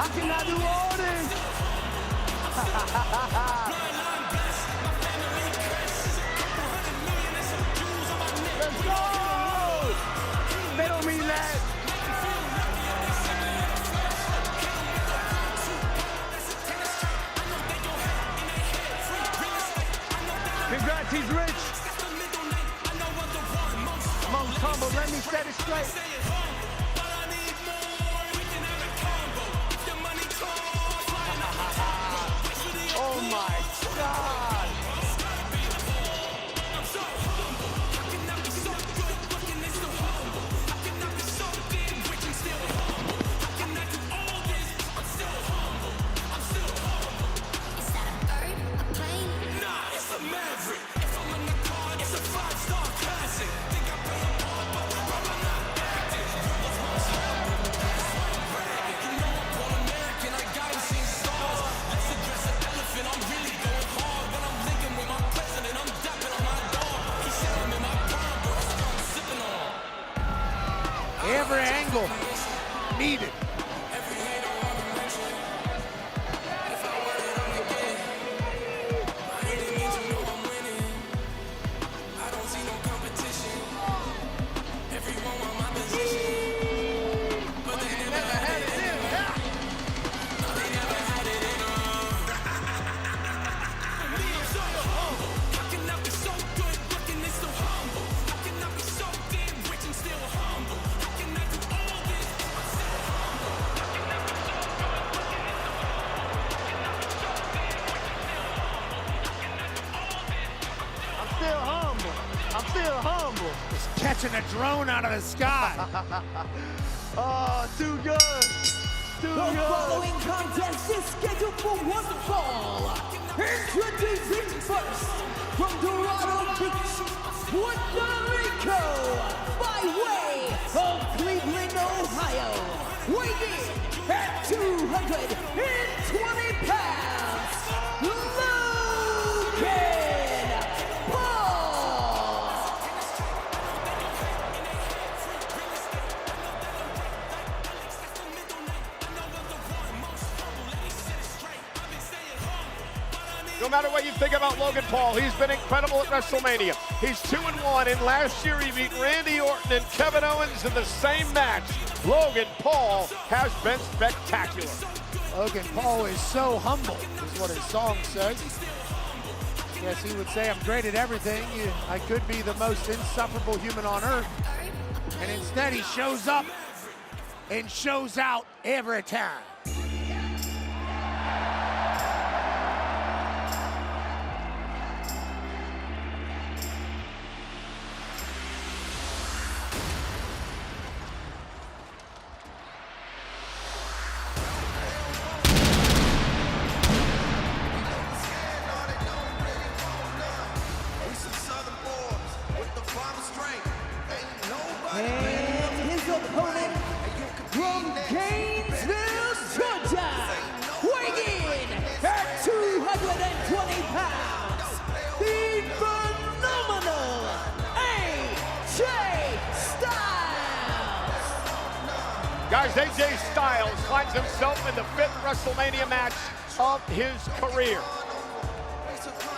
I cannot do all this. Let's go! They don't mean that. Congrats, he's rich. Most humble, let me set it straight. Oh my God. Every angle needed. I'm still humble. Just catching a drone out of the sky. Oh, too good. Too The good. following contest is scheduled for one fall. Introducing first, from Dorado Beach, Puerto Rico, by way of Cleveland, Ohio, weighing in at 220 pounds, Logan Paul. No matter what you think about Logan Paul, he's been incredible at WrestleMania. He's 2-1, and last year he beat Randy Orton and Kevin Owens in the same match. Logan Paul has been spectacular. Logan Paul is so humble, is what his song says. Yes, he would say, I'm great at everything. I could be the most insufferable human on earth. And instead he shows up and shows out every time. And his opponent from Gainesville, Georgia, weighing in at 220 pounds, the phenomenal AJ Styles. Guys, AJ Styles finds himself in the 5th WrestleMania match of his career.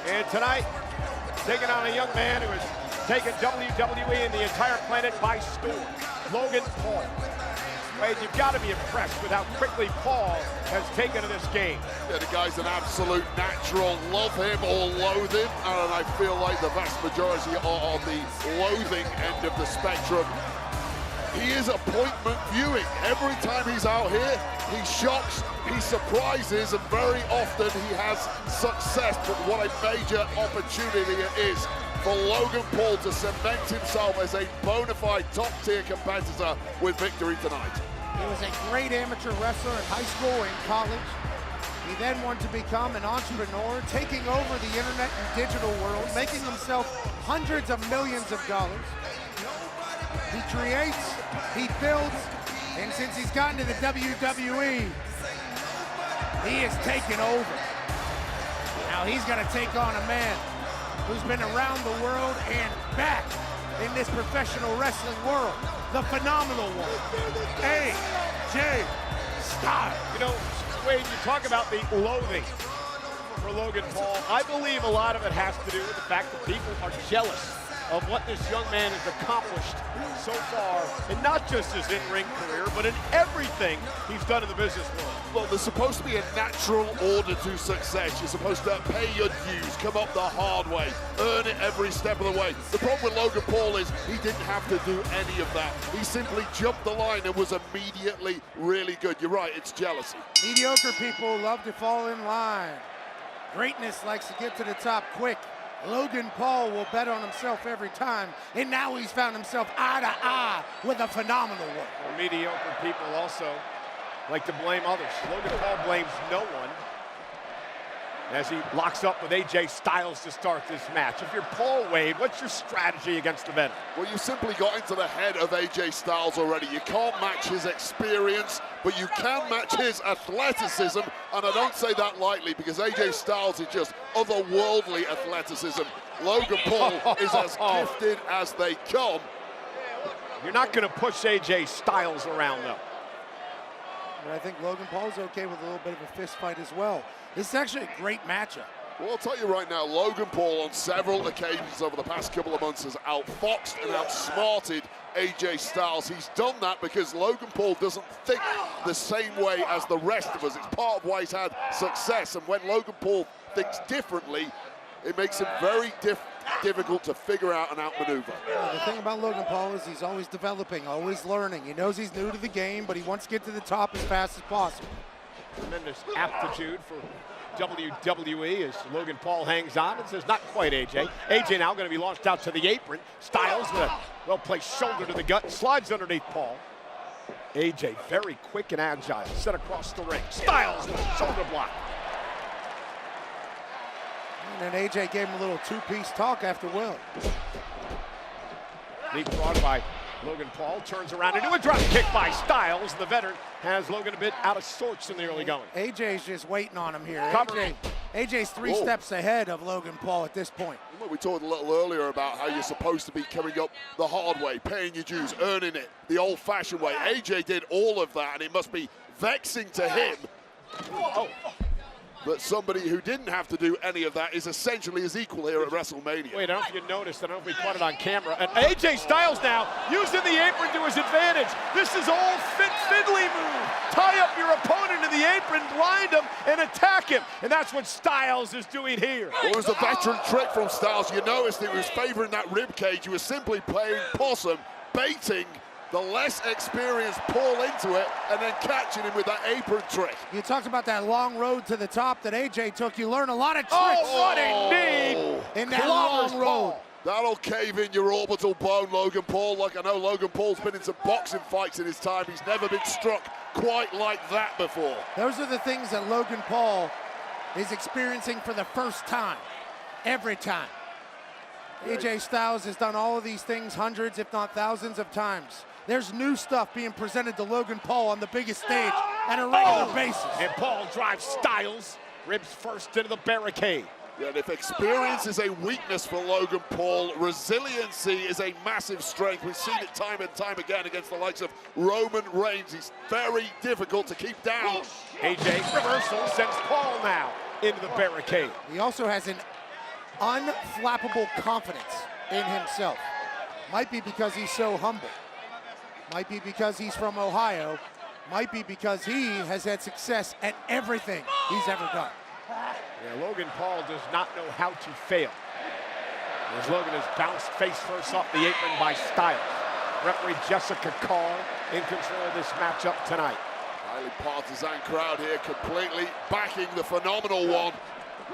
And tonight, taking on a young man who has taken WWE and the entire planet by storm, Logan Paul. Wade, you've got to be impressed with how quickly Paul has taken to this game. Yeah, the guy's an absolute natural. Love him or loathe him, and I feel like the vast majority are on the loathing end of the spectrum. He is appointment viewing. Every time he's out here, he shocks, he surprises, and very often he has success. But what a major opportunity it is for Logan Paul to cement himself as a bona fide top-tier competitor with victory tonight. He was a great amateur wrestler in high school and college. He then wanted to become an entrepreneur, taking over the internet and digital world, making himself hundreds of millions of dollars. He creates, he builds, and since he's gotten to the WWE, he has taken over. Now he's gonna take on a man who's been around the world and back in this professional wrestling world, the phenomenal one, AJ Styles. You know, Wade, you talk about the loathing for Logan Paul. I believe a lot of it has to do with the fact that people are jealous of what this young man has accomplished so far, and not just his in-ring career, but in everything he's done in the business world. Well, there's supposed to be a natural order to success. You're supposed to pay your dues, come up the hard way, earn it every step of the way. The problem with Logan Paul is he didn't have to do any of that. He simply jumped the line and was immediately really good. You're right, it's jealousy. Mediocre people love to fall in line. Greatness likes to get to the top quick. Logan Paul will bet on himself every time, and now he's found himself eye to eye with a phenomenal one. Well, mediocre people also like to blame others. Logan Paul blames no one as he locks up with AJ Styles to start this match. If you're Paul, Wade, what's your strategy against the veteran? Well, you simply got into the head of AJ Styles already. You can't match his experience, but you can match his athleticism, and I don't say that lightly because AJ Styles is just otherworldly athleticism. Logan Paul is as gifted as they come. You're not going to push AJ Styles around, though. But I think Logan Paul's okay with a little bit of a fist fight as well. This is actually a great matchup. Well, I'll tell you right now, Logan Paul on several occasions over the past couple of months has outfoxed and outsmarted AJ Styles. He's done that because Logan Paul doesn't think the same way as the rest of us. It's part of why he's had success. And when Logan Paul thinks differently, it makes him very difficult to figure out and outmaneuver. Yeah, the thing about Logan Paul is he's always developing, always learning. He knows he's new to the game, but he wants to get to the top as fast as possible. Tremendous aptitude for WWE as Logan Paul hangs on and says, not quite AJ. AJ now going to be launched out to the apron. Styles with a well-placed shoulder to the gut and slides underneath Paul. AJ very quick and agile, set across the ring. Styles with a shoulder block. And then AJ gave him a little two-piece talk after Will. Leapfrog by Logan Paul, turns around into a drop kick by Styles. The veteran has Logan a bit out of sorts in the early going. AJ's just waiting on him here. Cover. AJ's three steps ahead of Logan Paul at this point. We talked a little earlier about how you're supposed to be coming up the hard way, paying your dues, earning it the old-fashioned way. AJ did all of that, and it must be vexing to him that somebody who didn't have to do any of that is essentially his equal here at WrestleMania. Wait, I don't know if you noticed, I don't know if we caught it on camera. And AJ Styles now using the apron to his advantage. This is all fiddly move. Tie up your opponent in the apron, blind him, and attack him. And that's what Styles is doing here. Well, it was a veteran trick from Styles. You noticed he was favoring that rib cage. He was simply playing possum, baiting the less experienced Paul into it, and then catching him with that apron trick. You talked about that long road to the top that AJ took. You learn a lot of tricks. Oh, what indeed! In that long road. Paul. That'll cave in your orbital bone, Logan Paul. Like, I know Logan Paul's been in some boxing fights in his time. He's never been struck quite like that before. Those are the things that Logan Paul is experiencing for the first time, every time. AJ Styles has done all of these things hundreds, if not thousands of times. There's new stuff being presented to Logan Paul on the biggest stage on a regular basis. And Paul drives Styles, ribs first into the barricade. Yeah, and if experience is a weakness for Logan Paul, resiliency is a massive strength. We've seen it time and time again against the likes of Roman Reigns. He's very difficult to keep down. AJ reversal sends Paul now into the barricade. He also has an unflappable confidence in himself. Might be because he's so humble. Might be because he's from Ohio. Might be because he has had success at everything he's ever done. Yeah, Logan Paul does not know how to fail. As Logan is bounced face first off the apron by Styles. Referee Jessica Carr in control of this matchup tonight. Highly partisan crowd here, completely backing the phenomenal one.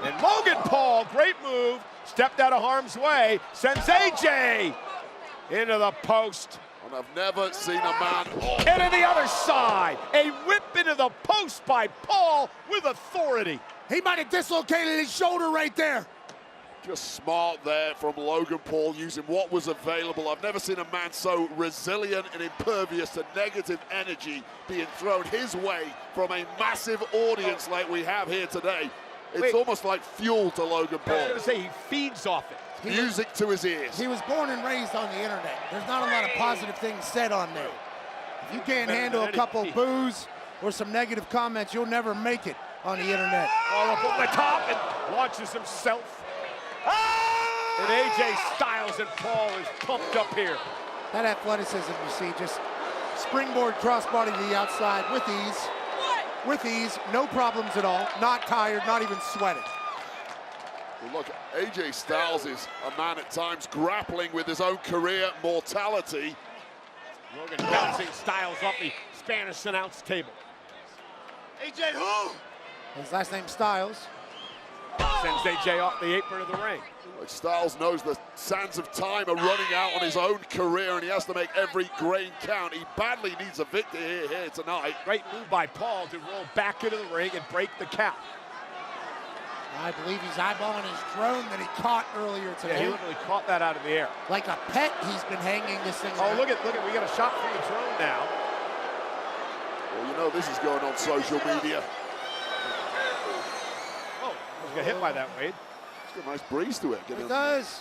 And Logan Paul, great move, stepped out of harm's way, sends AJ into the post. And I've never seen a man... And on the other side, a whip into the post by Paul with authority. He might have dislocated his shoulder right there. Just smart there from Logan Paul, using what was available. I've never seen a man so resilient and impervious to negative energy being thrown his way from a massive audience like we have here today. It's almost like fuel to Logan Paul. I was going to say, he feeds off it. Music to his ears. He was born and raised on the internet. There's not a lot of positive things said on there. If you can't handle a couple boos, or some negative comments, you'll never make it on the internet. All up over the top and launches himself. And AJ Styles and Paul is pumped up here. That athleticism you see, just springboard crossbody to the outside with ease. With ease, no problems at all, not tired, not even sweating. Well, look, AJ Styles is a man at times grappling with his own career mortality. Logan bouncing Styles off the Spanish announce table. AJ who? His last name Styles. Sends AJ off the apron of the ring. Like Styles knows the sands of time are running out on his own career, and he has to make every grain count. He badly needs a victory here tonight. Great move by Paul to roll back into the ring and break the count. I believe he's eyeballing his drone that he caught earlier Yeah, today. he literally caught that out of the air. Like a pet, he's been hanging this thing Oh, around. look at, we got a shot from the drone now. Well, you know this is going on social media. Oh, he got hit by that, Wade. It's got a nice breeze to it. He does.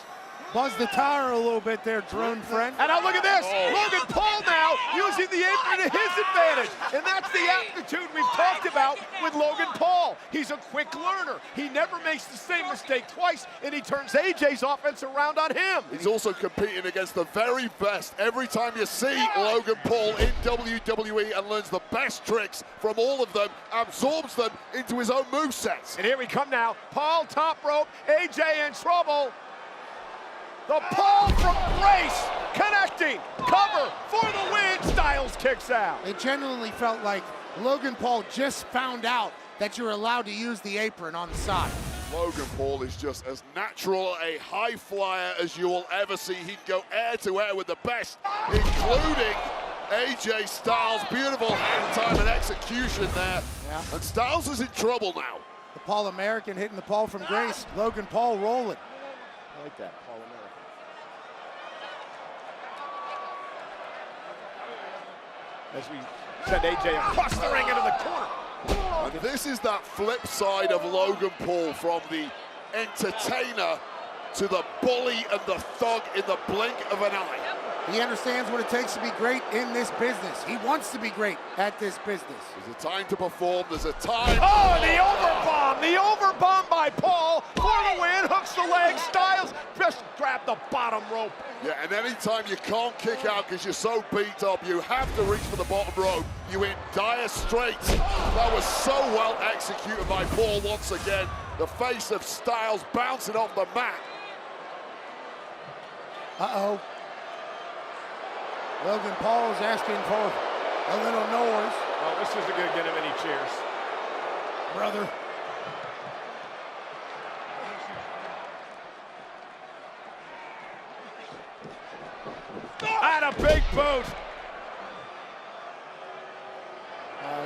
Buzz the tire a little bit there, drone friend. And now look at this. Oh. Logan Paul now using the apron to his advantage. And that's the aptitude we've talked about with Logan Paul. He's a quick learner. He never makes the same mistake twice, and he turns AJ's offense around on him. He's also competing against the very best. Every time you see Logan Paul in WWE and learns the best tricks from all of them, absorbs them into his own movesets. And here we come now. Paul top rope, AJ in trouble. The Paul from Grace connecting, cover for the win. Styles kicks out. It genuinely felt like Logan Paul just found out that you're allowed to use the apron on the side. Logan Paul is just as natural a high flyer as you will ever see. He'd go air to air with the best, including AJ Styles. Beautiful hand time and execution there. Yeah. And Styles is in trouble now. The Paul American hitting the Paul from Grace. Logan Paul rolling. I like that, Paul American. As we send AJ across the ring into the corner. And this is that flip side of Logan Paul, from the entertainer to the bully and the thug in the blink of an eye. He understands what it takes to be great in this business. He wants to be great at this business. There's a time to perform, there's a time. Oh, the overbomb by Paul for the win, hooks the leg, Styles just grabbed the bottom rope. Yeah, and anytime you can't kick out because you're so beat up, you have to reach for the bottom rope. You're in dire straits. That was so well executed by Paul once again. The face of Styles bouncing off the mat. Uh-oh. Logan Paul is asking for a little noise. Oh, this isn't going to get him any cheers. Brother. And a big boot.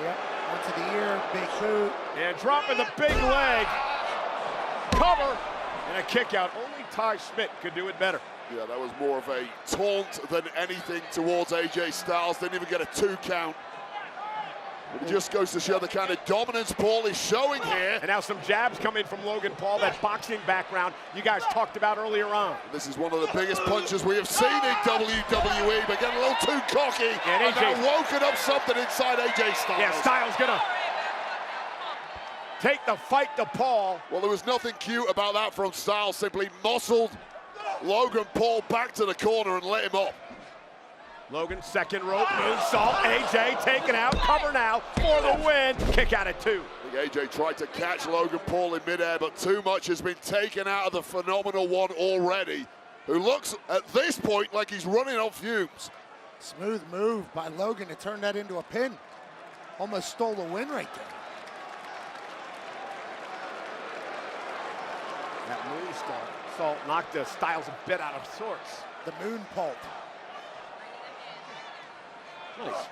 Yep, onto the ear, big boot. And dropping the big leg. Cover and a kick out. Only Ty Schmidt could do it better. Yeah, that was more of a taunt than anything towards AJ Styles. Didn't even get a 2 count. But it just goes to show the kind of dominance Paul is showing here. And now some jabs come in from Logan Paul, that boxing background you guys talked about earlier on. This is one of the biggest punches we have seen in WWE, but getting a little too cocky. And AJ now woken up something inside AJ Styles. Yeah, Styles gonna take the fight to Paul. Well, there was nothing cute about that from Styles. Simply muscled Logan Paul back to the corner and let him up. Logan, second rope, moonsault, AJ taken out, cover now for the win. Kick out at 2. I think AJ tried to catch Logan Paul in midair, but too much has been taken out of the phenomenal one already, who looks at this point like he's running on fumes. Smooth move by Logan to turn that into a pin. Almost stole the win right there. That moonsault knocked the Styles a bit out of sorts. The moon pulp. Nice.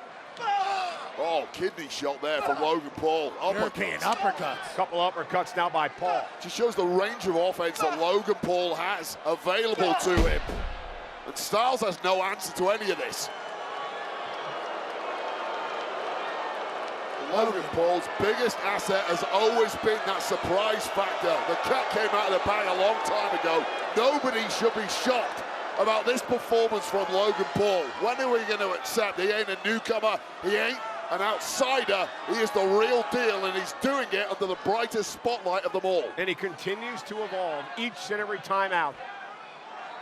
Oh, kidney shot there from Logan Paul. European uppercuts. Couple uppercuts now by Paul. Just shows the range of offense that Logan Paul has available to him. And Styles has no answer to any of this. Logan Paul's biggest asset has always been that surprise factor. The cat came out of the bag a long time ago. Nobody should be shocked about this performance from Logan Paul. When are we going to accept he ain't a newcomer, he ain't an outsider. He is the real deal, and he's doing it under the brightest spotlight of them all. And he continues to evolve each and every time out.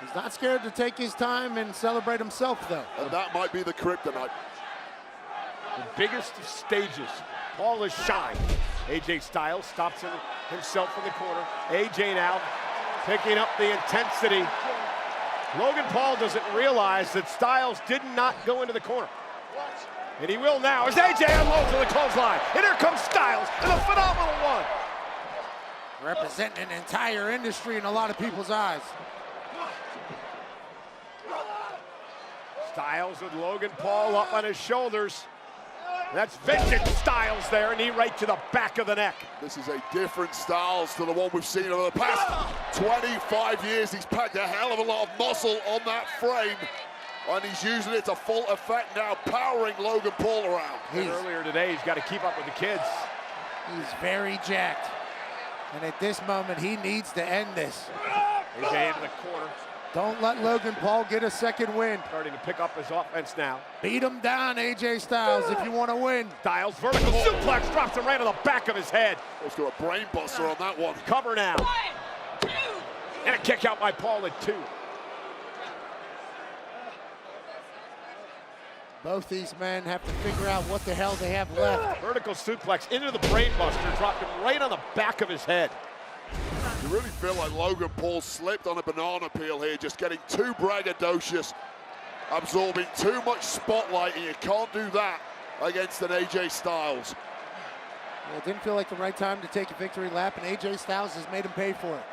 He's not scared to take his time and celebrate himself, though. And that might be the kryptonite. The biggest of stages. Paul has shined. AJ Styles stops himself in the corner. AJ now picking up the intensity. Logan Paul doesn't realize that Styles did not go into the corner. And he will now as AJ unloads to the clothesline. And here comes Styles in a phenomenal one. Representing an entire industry in a lot of people's eyes. Styles with Logan Paul up on his shoulders. That's vintage Styles there, knee right to the back of the neck. This is a different Styles to the one we've seen over the past 25 years. He's packed a hell of a lot of muscle on that frame, and he's using it to full effect now, powering Logan Paul around. And earlier today, he's got to keep up with the kids. He's very jacked. And at this moment, he needs to end this. AJ into the corner. Don't let Logan Paul get a second win. Starting to pick up his offense now. Beat him down, AJ Styles, if you want to win. Styles, vertical suplex, drops him right on the back of his head. Let's do a brain buster on that one. Cover now. And a kick out by Paul at 2. Both these men have to figure out what the hell they have left. Vertical suplex into the brain buster, dropped him right on the back of his head. You really feel like Logan Paul slipped on a banana peel here, just getting too braggadocious, absorbing too much spotlight, and you can't do that against an AJ Styles. Yeah, it didn't feel like the right time to take a victory lap, and AJ Styles has made him pay for it.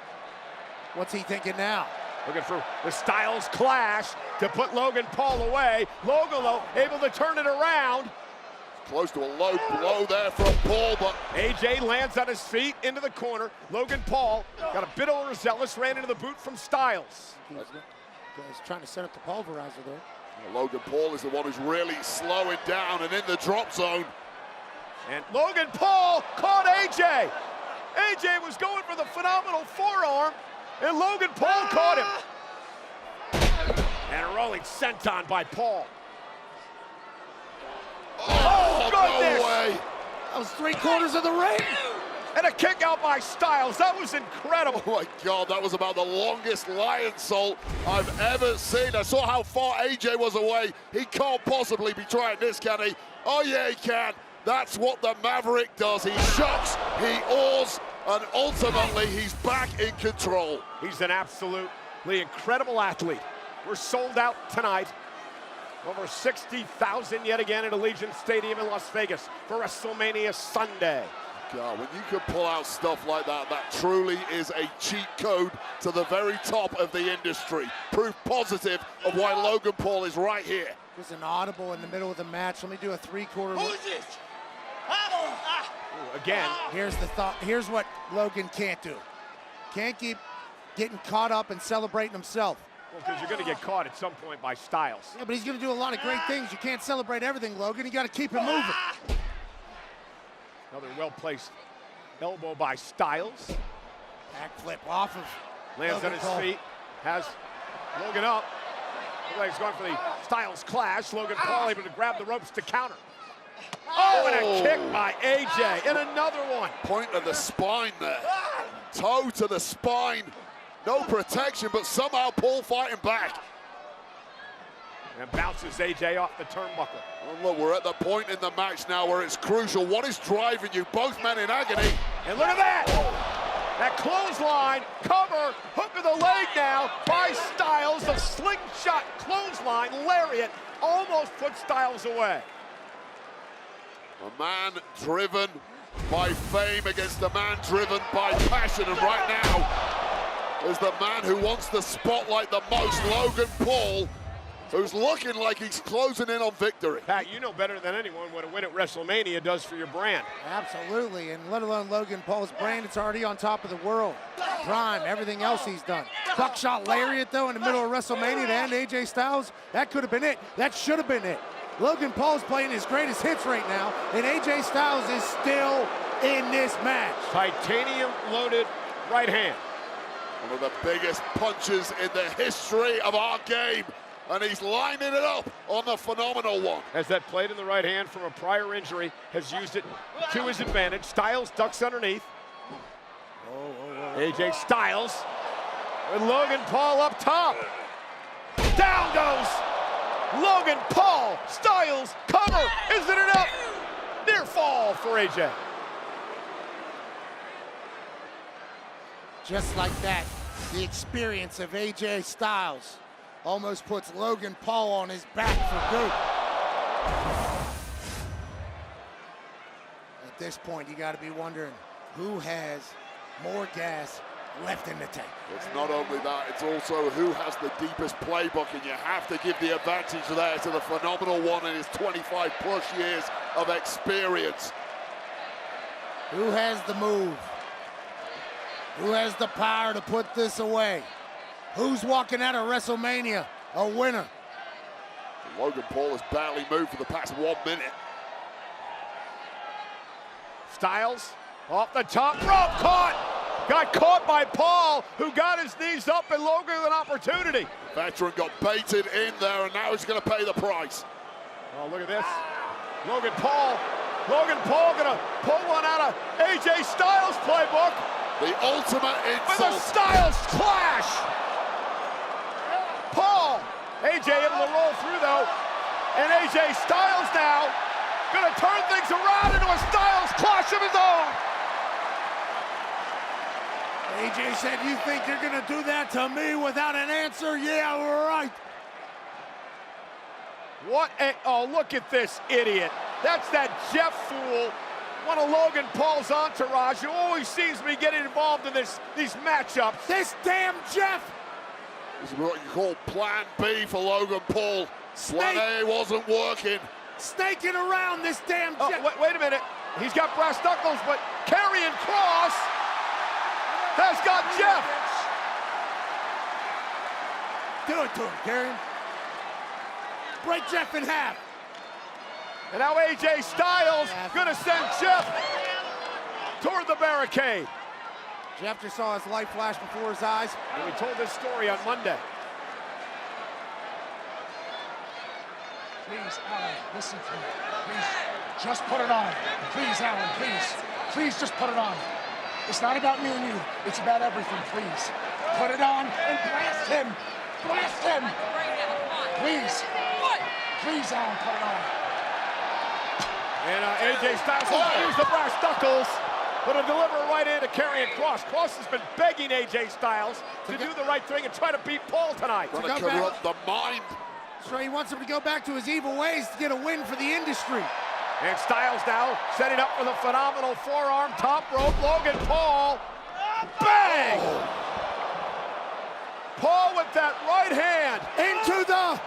What's he thinking now? Looking for the Styles clash to put Logan Paul away. Logan, though, able to turn it around. Close to a low blow there from Paul, but AJ lands on his feet into the corner. Logan Paul got a bit overzealous, ran into the boot from Styles. He's trying to set up the pulverizer there. Logan Paul is the one who's really slowing down and in the drop zone. And Logan Paul caught AJ. AJ was going for the phenomenal forearm, and Logan Paul caught him. And a rolling senton by Paul. Oh, goodness! No way! That was 3/4 of the ring. And a kick out by Styles. That was incredible. Oh my God, that was about the longest lion salt I've ever seen. I saw how far AJ was away. He can't possibly be trying this, can he? Oh yeah, he can. That's what the Maverick does. He shocks, he awes, and ultimately he's back in control. He's an absolutely incredible athlete. We're sold out tonight. Over 60,000 yet again at Allegiant Stadium in Las Vegas for WrestleMania Sunday. God, when you can pull out stuff like that, that truly is a cheat code to the very top of the industry. Proof positive of why Logan Paul is right here. There's an audible in the middle of the match. Let me do a 3/4. Who's this? Ooh, again. Here's the thought. Here's what Logan can't do. Can't keep getting caught up and celebrating himself. Well, because you're going to get caught at some point by Styles. Yeah, but he's going to do a lot of great things. You can't celebrate everything, Logan. You got to keep it moving. Another well-placed elbow by Styles. Backflip off of Lands on Logan his Paul. feet. Has Logan up. Looks like he's going for the Styles clash. Logan Paul able to grab the ropes to counter. Oh, and a kick by AJ. And another one. Point of the spine there. Toe to the spine. No protection, but somehow Paul fighting back. And bounces AJ off the turnbuckle. And look, we're at the point in the match now where it's crucial. What is driving you? Both men in agony. And look at that! That clothesline, cover, hook of the leg now by Styles. The slingshot clothesline, lariat, almost put Styles away. A man driven by fame against a man driven by passion. And right now is the man who wants the spotlight the most, Logan Paul, who's looking like he's closing in on victory. Pat, you know better than anyone what a win at WrestleMania does for your brand. Absolutely, and let alone Logan Paul's brand, it's already on top of the world. Prime, everything else he's done. Buckshot lariat, though, in the middle of WrestleMania to end AJ Styles, that could have been it. That should have been it. Logan Paul's playing his greatest hits right now, and AJ Styles is still in this match. Titanium-loaded right hand. One of the biggest punches in the history of our game. and he's lining it up on the Phenomenal One. As that plate in the right hand from a prior injury has used it to his advantage. Styles ducks underneath. AJ Styles with Logan Paul up top. Down goes Logan Paul. Styles cover. Isn't it up? Near fall for AJ. Just like that, the experience of AJ Styles almost puts Logan Paul on his back for good. At this point, you got to be wondering who has more gas left in the tank. It's not only that, it's also who has the deepest playbook, and you have to give the advantage there to the Phenomenal One and his 25 plus years of experience. Who has the move? Who has the power to put this away? Who's walking out of WrestleMania a winner? Logan Paul has barely moved for the past 1 minute. Styles off the top rope, got caught by Paul, who got his knees up, and Logan with an opportunity. Veteran got baited in there, and now he's going to pay the price. Oh, look at this. Logan Paul gonna pull one out of AJ Styles' playbook. The ultimate With a insult. Styles clash. Paul, AJ able to roll through though, and AJ Styles now gonna turn things around into a Styles clash of his own. AJ said, "You think you're gonna do that to me without an answer? Yeah, right." Oh, look at this idiot. That's that Jeff fool, one of Logan Paul's entourage, who always seems to be getting involved in these matchups. This damn Jeff! This is what you call Plan B for Logan Paul. Plan A wasn't working. Snaking around this damn Jeff. Oh, wait a minute. He's got brass knuckles, but Karrion Kross has got Jeff. Do it to him, Karrion. Break Jeff in half. And now AJ Styles gonna send Jeff toward the barricade. Jeff just saw his light flash before his eyes. And we told this story on Monday. Please, Alan, listen to me. Please, just put it on. Please, Alan, please. Please just put it on. It's not about me and you. It's about everything, please. Put it on and blast him. Blast him. Please. Please, Alan, put it on. And AJ Styles will use the brass knuckles, but a deliver right into Karrion Kross. Kross has been begging AJ Styles to do the right thing and try to beat Paul tonight. Gonna corrupt the mind. So he wants him to go back to his evil ways to get a win for the industry. And Styles now setting up for the Phenomenal forearm, top rope, Logan Paul. Bang! Paul with that right hand. Into the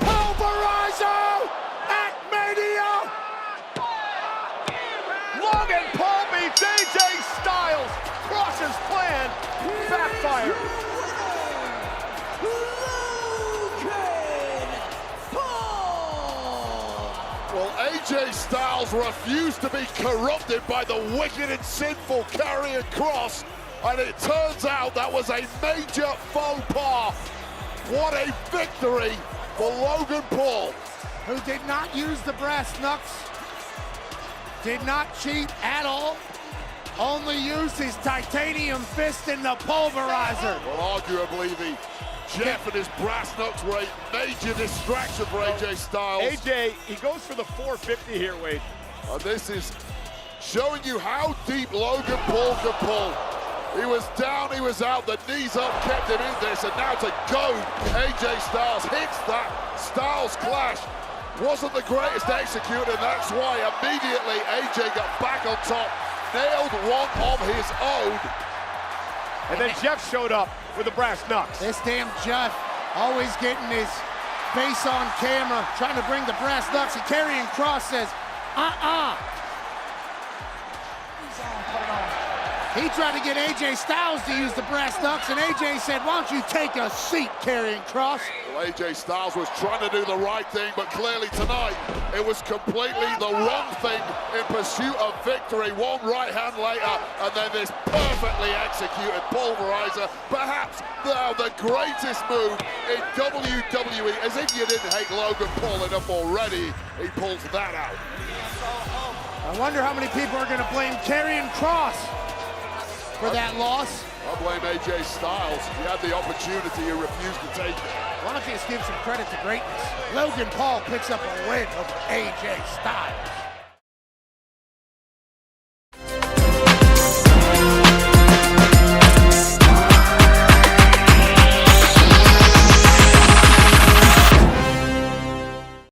pulverizer at Mania. Logan Paul beats AJ Styles. Kross's plan backfired. Logan Paul! Well, AJ Styles refused to be corrupted by the wicked and sinful Karrion Kross, and it turns out that was a major faux pas. What a victory for Logan Paul. Who did not use the brass knucks, did not cheat at all, only used his titanium fist in the pulverizer. Well, arguably, the Jeff and his brass knucks were a major distraction for AJ Styles. AJ, he goes for the 450 here, Wade. This is showing you how deep Logan Paul can pull. He was down, he was out, the knees up kept him in this, and now to go, AJ Styles hits that Styles clash. Wasn't the greatest executor, and that's why immediately AJ got back on top, nailed one of his own. And then Jeff showed up with the brass knucks. This damn Jeff always getting his face on camera, trying to bring the brass knucks, and Karrion Kross says, Please, Alan, put it on. He tried to get AJ Styles to use the brass knucks, and AJ said, why don't you take a seat, Karrion Kross? Well, AJ Styles was trying to do the right thing, but clearly tonight it was completely the wrong thing in pursuit of victory. One right hand later, and then this perfectly executed pulverizer. Perhaps now the greatest move in WWE. As if you didn't hate Logan Paul enough already, he pulls that out. I wonder how many people are going to blame Karrion Kross for that loss. I blame AJ Styles. He had the opportunity, he refused to take it. Why don't you just give some credit to greatness? Logan Paul picks up a win over AJ Styles.